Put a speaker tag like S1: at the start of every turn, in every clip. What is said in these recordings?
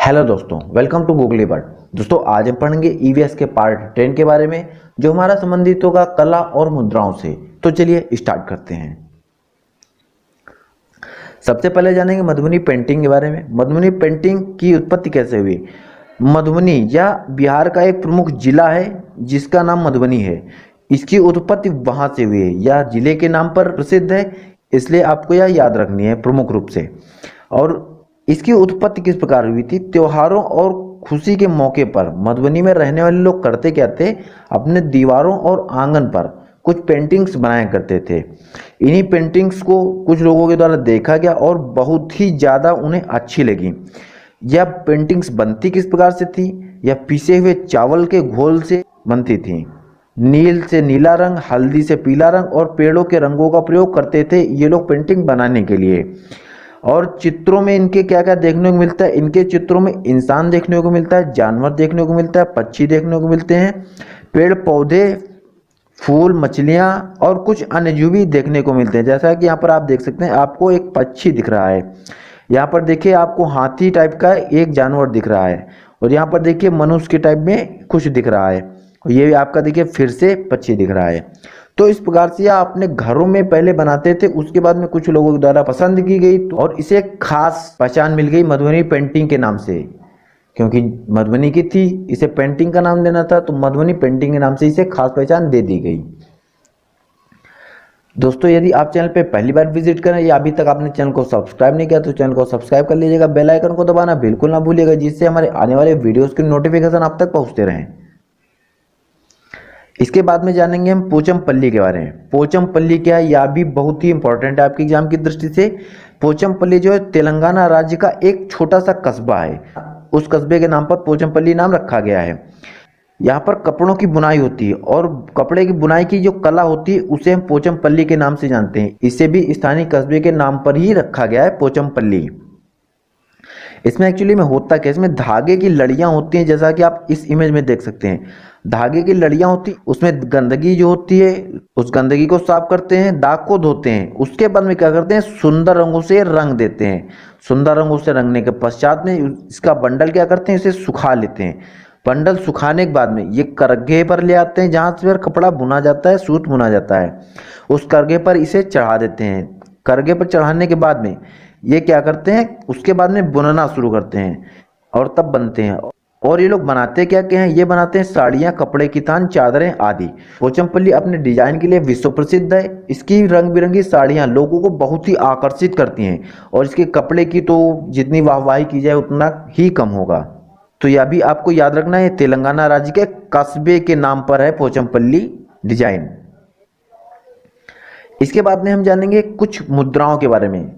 S1: Hello दोस्तों, welcome to googly word. दोस्तों आज हम पढ़ेंगे ईवीएस के पार्ट 10 के बारे में, जो हमारा संबंधित होगा कला और मुद्राओं से। तो चलिए स्टार्ट करते हैं। सबसे पहले जानेंगे मधुबनी पेंटिंग के बारे में। मधुबनी पेंटिंग की उत्पत्ति कैसे हुई। मधुबनी यह बिहार का एक प्रमुख जिला है जिसका नाम मधुबनी है। इसकी उत्पत्ति वहां से हुई है। यह जिले के नाम पर प्रसिद्ध है, इसलिए आपको यह याद रखनी है प्रमुख रूप से। और इसकी उत्पत्ति किस प्रकार हुई थी। त्योहारों और खुशी के मौके पर मधुबनी में रहने वाले लोग करते क्या थे, अपने दीवारों और आंगन पर कुछ पेंटिंग्स बनाया करते थे। इन्हीं पेंटिंग्स को कुछ लोगों के द्वारा देखा गया और बहुत ही ज़्यादा उन्हें अच्छी लगी। यह पेंटिंग्स बनती किस प्रकार से थी। यह पिसे हुए चावल के घोल से बनती थी। नील से नीला रंग, हल्दी से पीला रंग और पेड़ों के रंगों का प्रयोग करते थे ये लोग पेंटिंग बनाने के लिए। और चित्रों में इनके क्या क्या देखने को मिलता है। इनके चित्रों में इंसान देखने को मिलता है, जानवर देखने को मिलता है, पक्षी देखने को मिलते हैं, पेड़ पौधे, फूल, मछलियाँ और कुछ अन्य जीव भी देखने को मिलते हैं। जैसा कि यहाँ पर आप देख सकते हैं, आपको एक पक्षी दिख रहा है। यहाँ पर देखिए आपको हाथी टाइप का एक जानवर दिख रहा है, और यहाँ पर देखिए मनुष्य के टाइप में कुछ दिख रहा है। ये आपका देखिए फिर से पक्षी दिख रहा है। तो इस प्रकार से यह अपने घरों में पहले बनाते थे, उसके बाद में कुछ लोगों द्वारा पसंद की गई और इसे खास पहचान मिल गई मधुबनी पेंटिंग के नाम से। क्योंकि मधुबनी की थी, इसे पेंटिंग का नाम देना था, तो मधुबनी पेंटिंग के नाम से इसे खास पहचान दे दी गई। दोस्तों यदि आप चैनल पे पहली बार विजिट करें या अभी तक आपने चैनल को सब्सक्राइब नहीं किया तो चैनल को सब्सक्राइब कर लीजिएगा। बेल आइकन को दबाना बिल्कुल ना भूलिएगा, जिससे हमारे आने वाले वीडियोस की नोटिफिकेशन आप तक पहुंचते रहें। इसके बाद में जानेंगे हम पोचमपल्ली के बारे में। पोचमपल्ली क्या है, यह भी बहुत ही इंपॉर्टेंट है आपके एग्जाम की दृष्टि से। पोचमपल्ली जो है तेलंगाना राज्य का एक छोटा सा कस्बा है। उस कस्बे के नाम पर पोचमपल्ली नाम रखा गया है। यहाँ पर कपड़ों की बुनाई होती है, और कपड़े की बुनाई की जो कला होती है उसे हम पोचमपल्ली के नाम से जानते हैं। इसे भी स्थानीय कस्बे के नाम पर ही रखा गया है, पोचमपल्ली। इसमें एक्चुअली में होता क्या है, इसमें धागे की लड़ियां होती हैं, जैसा कि आप इस इमेज में देख सकते हैं। धागे की लड़ियां होती, उसमें गंदगी जो होती है उस गंदगी को साफ करते हैं, दाग को धोते हैं, उसके बाद में क्या करते हैं, सुंदर रंगों से रंग देते हैं। सुंदर रंगों से रंगने के पश्चात में इसका बंडल क्या करते हैं, इसे सुखा लेते हैं। बंडल सुखाने के बाद में ये करघे पर ले आते हैं, जहाँ से फिर कपड़ा बुना जाता है, सूत बुना जाता है। उस करघे पर इसे चढ़ा देते हैं। करघे पर चढ़ाने के बाद में ये क्या करते हैं, उसके बाद में बुनना शुरू करते हैं और तब बनते हैं। और ये लोग बनाते क्या क्या हैं, ये बनाते हैं साड़ियाँ, कपड़े की थान, चादरें आदि। पोचमपल्ली अपने डिजाइन के लिए विश्व प्रसिद्ध है। इसकी रंग बिरंगी साड़ियाँ लोगों को बहुत ही आकर्षित करती हैं, और इसके कपड़े की तो जितनी वाहवाही की जाए उतना ही कम होगा। तो यह भी आपको याद रखना है, तेलंगाना राज्य के कस्बे के नाम पर है पोचमपल्ली डिजाइन। इसके बाद में हम जानेंगे कुछ मुद्राओं के बारे में,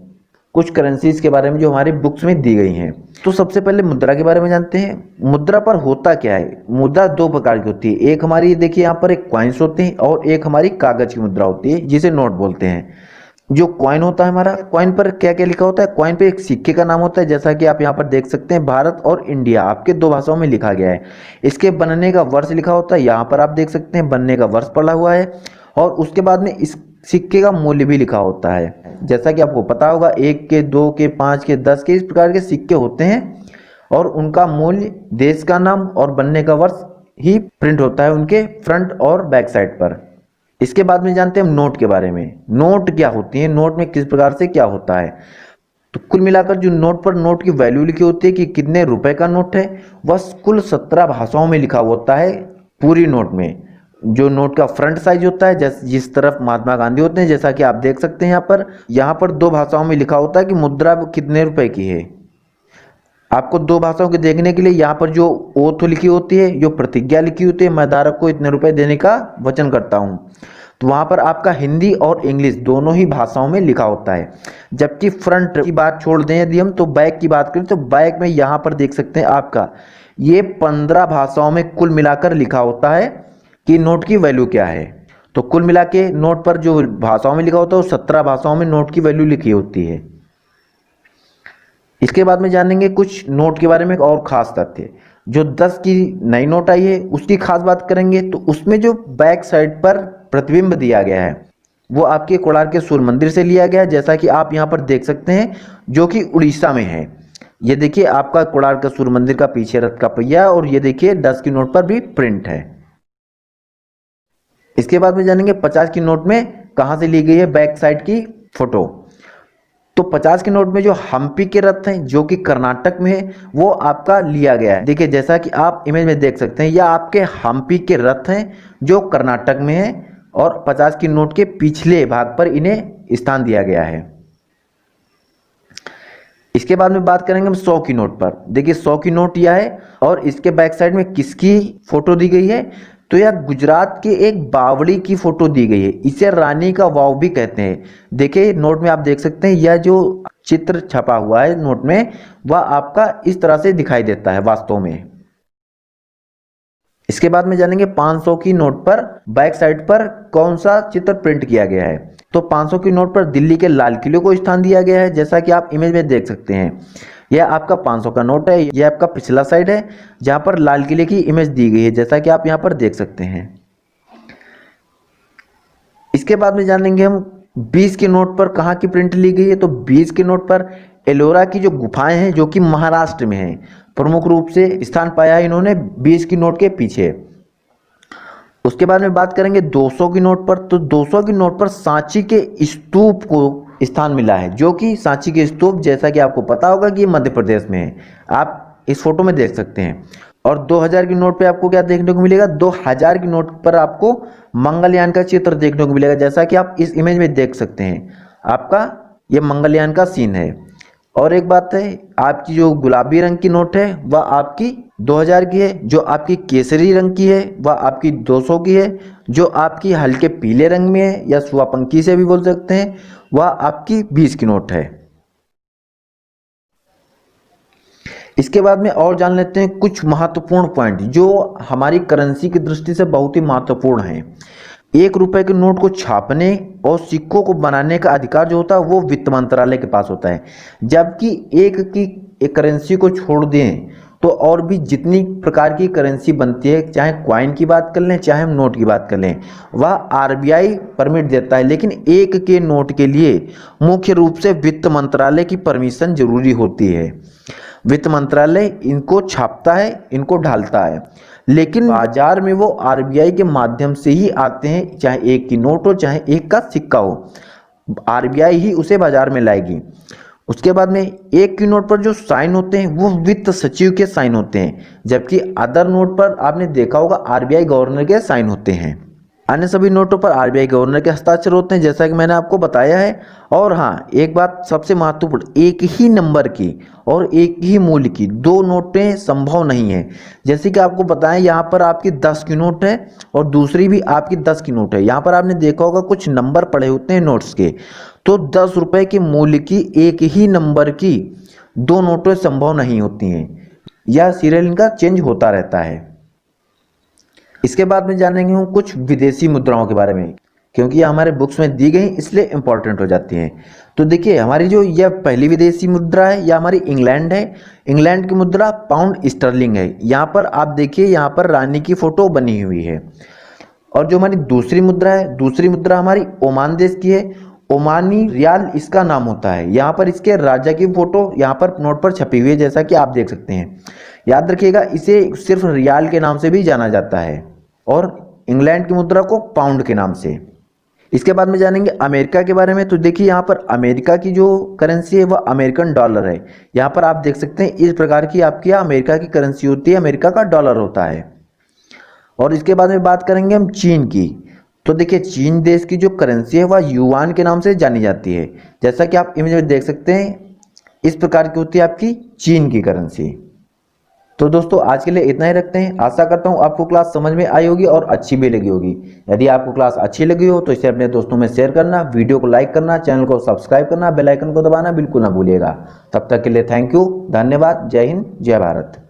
S1: कुछ करेंसीज के बारे में जो हमारी बुक्स में दी गई हैं। तो सबसे पहले मुद्रा के बारे में जानते हैं। मुद्रा पर होता क्या है। मुद्रा दो प्रकार की होती है। एक हमारी देखिए यहाँ पर एक कॉइन्स होते हैं, और एक हमारी कागज की मुद्रा होती है जिसे नोट बोलते हैं। जो कॉइन होता है हमारा, कॉइन पर क्या क्या लिखा होता है, कॉइन पे एक सिक्के का नाम होता है, जैसा कि आप यहाँ पर देख सकते हैं। भारत और इंडिया आपके दो भाषाओं में लिखा गया है। इसके बनने का वर्ष लिखा होता है, यहाँ पर आप देख सकते हैं बनने का वर्ष पड़ा हुआ है। और उसके बाद में इस सिक्के का मूल्य भी लिखा होता है। जैसा कि आपको पता होगा, 1 के, 2 के, 5 के, 10 के, इस प्रकार के सिक्के होते हैं, और उनका मूल्य, देश का नाम और बनने का वर्ष ही प्रिंट होता है उनके फ्रंट और बैक साइड पर। इसके बाद में जानते हैं हम नोट के बारे में। नोट क्या होती है, नोट में किस प्रकार से क्या होता है। तो कुल मिलाकर जो नोट पर नोट की वैल्यू लिखी होती है कि कितने रुपए का नोट है, वह कुल 17 भाषाओं में लिखा होता है पूरी नोट में। जो नोट का फ्रंट साइज होता है, जिस तरफ महात्मा गांधी होते हैं, जैसा कि आप देख सकते हैं यहाँ पर दो भाषाओं में लिखा होता है कि मुद्रा कितने रुपए की है। आपको दो भाषाओं के देखने के लिए यहाँ पर जो ओथ लिखी होती है, जो प्रतिज्ञा लिखी होती है, मैं धारक को इतने रुपए देने का वचन करता हूँ, तो वहां पर आपका हिंदी और इंग्लिश दोनों ही भाषाओं में लिखा होता है। जबकि फ्रंट की बात छोड़ दें यदि हम, तो बैक की बात करें, तो बैक में यहाँ पर देख सकते हैं आपका ये 15 भाषाओं में कुल मिलाकर लिखा होता है कि नोट की वैल्यू क्या है। तो कुल मिला के नोट पर जो भाषाओं में लिखा होता है वो 17 भाषाओं में नोट की वैल्यू लिखी होती है। इसके बाद में जानेंगे कुछ नोट के बारे में और खास तथ्य। जो 10 की नई नोट आई है उसकी खास बात करेंगे, तो उसमें जो बैक साइड पर प्रतिबिंब दिया गया है वो आपके कोणार्क के सूर्य मंदिर से लिया गया है, जैसा कि आप यहाँ पर देख सकते हैं, जो कि उड़ीसा में है। ये देखिए आपका कोणार्क का सूर्य मंदिर का पीछे रथ का पहिया, और ये देखिए 10 की नोट पर भी प्रिंट है। इसके बाद में जानेंगे 50 की नोट में कहां से ली गई है बैक साइड की फोटो। तो 50 के नोट में जो हम्पी के रथ हैं जो कि कर्नाटक में है वो आपका लिया गया है। देखिए जैसा कि आप इमेज में देख सकते हैं, यह आपके हम्पी के रथ हैं जो कर्नाटक में है, और 50 की नोट के पिछले भाग पर इन्हें स्थान दिया गया है। इसके बाद में बात करेंगे हम 100 की नोट पर। देखिए 100 की नोट यह है, और इसके बैक साइड में किसकी फोटो दी गई है, तो यह गुजरात के एक बावड़ी की फोटो दी गई है। इसे रानी का वाव भी कहते हैं। देखिए नोट में आप देख सकते हैं, यह जो चित्र छपा हुआ है नोट में वह आपका इस तरह से दिखाई देता है वास्तव में। इसके बाद में जानेंगे 500 की नोट पर बैक साइड पर कौन सा चित्र प्रिंट किया गया है। तो 500 की नोट पर दिल्ली के लाल किले को स्थान दिया गया है, जैसा कि आप इमेज में देख सकते हैं। यह आपका 500 का नोट है, यह आपका पिछला साइड है जहां पर लाल किले की इमेज दी गई है, जैसा कि आप यहां पर देख सकते हैं। इसके बाद में जानेंगे हम 20 के नोट पर कहां की प्रिंट ली गई है। तो 20 के नोट पर एलोरा की जो गुफाएं हैं जो कि महाराष्ट्र में है, प्रमुख रूप से स्थान पाया है इन्होंने 20 की नोट के पीछे। उसके बाद में बात करेंगे 200 की नोट पर। तो 200 की नोट पर सांची के स्तूप को स्थान मिला है, जो कि सांची के स्तूप जैसा कि आपको पता होगा कि मध्य प्रदेश में है, आप इस फोटो में देख सकते हैं। और 2000 की नोट पे आपको क्या देखने को मिलेगा, 2000 की नोट पर आपको मंगलयान का चित्र देखने को मिलेगा, जैसा कि आप इस इमेज में देख सकते हैं। आपका ये मंगलयान का सीन है। और एक बात है, आपकी जो गुलाबी रंग की नोट है वह आपकी 2000 की है, जो आपकी केसरी रंग की है वह आपकी 200 की है, जो आपकी हल्के पीले रंग में है या सुवापंखी से भी बोल सकते हैं वह आपकी 20 की नोट है। इसके बाद में और जान लेते हैं कुछ महत्वपूर्ण पॉइंट जो हमारी करेंसी की दृष्टि से बहुत ही महत्वपूर्ण है। 1 रुपए के नोट को छापने और सिक्कों को बनाने का अधिकार जो होता है वो वित्त मंत्रालय के पास होता है, जबकि एक करेंसी को छोड़ दें तो और भी जितनी प्रकार की करेंसी बनती है, चाहे क्वाइन की बात कर लें चाहे हम नोट की बात कर लें, वह आरबीआई परमिट देता है। लेकिन 1 के नोट के लिए मुख्य रूप से वित्त मंत्रालय की परमिशन जरूरी होती है। वित्त मंत्रालय इनको छापता है, इनको ढालता है, लेकिन बाजार में वो आरबीआई के माध्यम से ही आते हैं। चाहे 1 की नोट हो चाहे 1 का सिक्का हो, आरबीआई ही उसे बाजार में लाएगी। उसके बाद में 1 की नोट पर जो साइन होते हैं वो वित्त सचिव के साइन होते हैं, जबकि अदर नोट पर आपने देखा होगा आरबीआई गवर्नर के साइन होते हैं। अन्य सभी नोटों पर आरबीआई गवर्नर के हस्ताक्षर होते हैं, जैसा कि मैंने आपको बताया है। और हाँ, एक बात सबसे महत्वपूर्ण, एक ही नंबर की और एक ही मूल्य की 2 नोटें संभव नहीं है। जैसे कि आपको बताएं, यहाँ पर आपकी 10 की नोट है और दूसरी भी आपकी 10 की नोट है। यहाँ पर आपने देखा होगा कुछ नंबर पड़े होते हैं नोट्स के, तो 10 रुपए के मूल्य की एक ही नंबर की 2 नोटें संभव नहीं होती हैं। यह सीरियल इनका चेंज होता रहता है। इसके बाद में जानेंगे हम कुछ विदेशी मुद्राओं के बारे में, क्योंकि यह हमारे बुक्स में दी गई इसलिए इंपॉर्टेंट हो जाती हैं। तो देखिए हमारी जो यह पहली विदेशी मुद्रा है यह हमारी इंग्लैंड है। इंग्लैंड की मुद्रा पाउंड स्टर्लिंग है। यहाँ पर आप देखिए, यहाँ पर रानी की फोटो बनी हुई है। और जो हमारी दूसरी मुद्रा है, दूसरी मुद्रा हमारी ओमान देश की है। ओमानी रियाल इसका नाम होता है। यहाँ पर इसके राजा की फोटो यहाँ पर नोट पर छपी हुई है, जैसा कि आप देख सकते हैं। याद रखिएगा, इसे सिर्फ रियाल के नाम से भी जाना जाता है और इंग्लैंड की मुद्रा को पाउंड के नाम से। इसके बाद में जानेंगे अमेरिका के बारे में। तो देखिए यहाँ पर अमेरिका की जो करेंसी है वह अमेरिकन डॉलर है। यहाँ पर आप देख सकते हैं इस प्रकार की आपकी अमेरिका की करेंसी होती है, अमेरिका का डॉलर होता है। और इसके बाद में बात करेंगे हम चीन की। तो देखिए चीन देश की जो करेंसी है वह युआन के नाम से जानी जाती है, जैसा कि आप इमेज में देख सकते हैं। इस प्रकार की होती है आपकी चीन की करेंसी। तो दोस्तों आज के लिए इतना ही रखते हैं। आशा करता हूँ आपको क्लास समझ में आई होगी और अच्छी भी लगी होगी। यदि आपको क्लास अच्छी लगी हो तो इसे अपने दोस्तों में शेयर करना, वीडियो को लाइक करना, चैनल को सब्सक्राइब करना, बेल आइकन को दबाना बिल्कुल ना भूलिएगा। तब तक के लिए थैंक यू, धन्यवाद। जय हिंद, जय भारत।